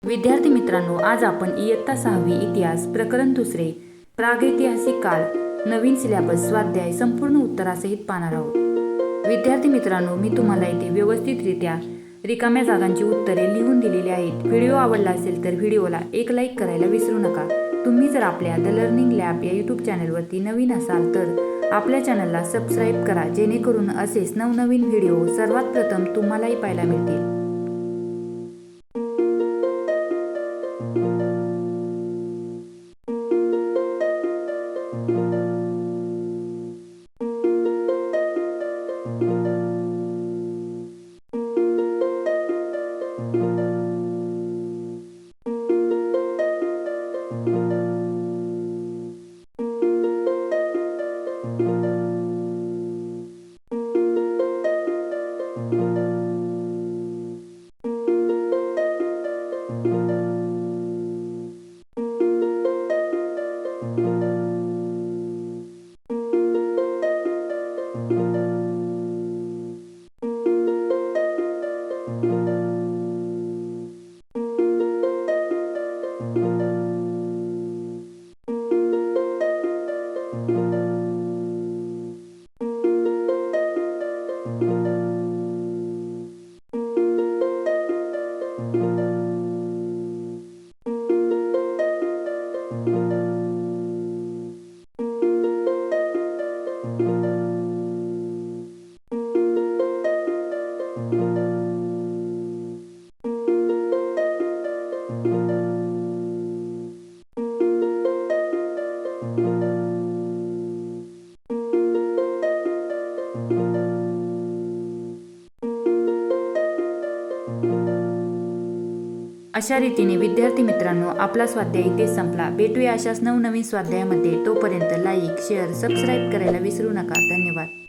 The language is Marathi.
विद्यार्थी मित्रांनो, आज आपण इयत्ता 6वी इतिहास प्रकरण 2 प्रागैतिहासिक काळ नवीन सिलेबस स्वाध्याय संपूर्ण उत्तरासहित पाहणार आहोत। विद्यार्थी मित्रांनो, मी तुम्हाला इथे व्यवस्थितरित्या रिकाम्या जागांची उत्तरे लिहून दिलेली आहेत। व्हिडिओ आवडला असेल तर व्हिडिओला एक लाईक करायला विसरू नका। तुम्ही जर आपल्या द लर्निंग लॅब या यूट्यूब चॅनलवरती नवीन असाल तर आपल्या चॅनलला सबस्क्राईब करा, जेणेकरून असेच नवनवीन व्हिडिओ सर्वात प्रथम तुम्हालाही पाहायला मिळतील। अशा रीतीने विद्यार्थी मित्रांनो, आपला स्वाध्याय इथे संपला। भेटूया अशाच नवनवीन स्वाध्यायामध्ये। तोपर्यंत लाईक, शेअर, सबस्क्राईब करायला विसरू नका। धन्यवाद।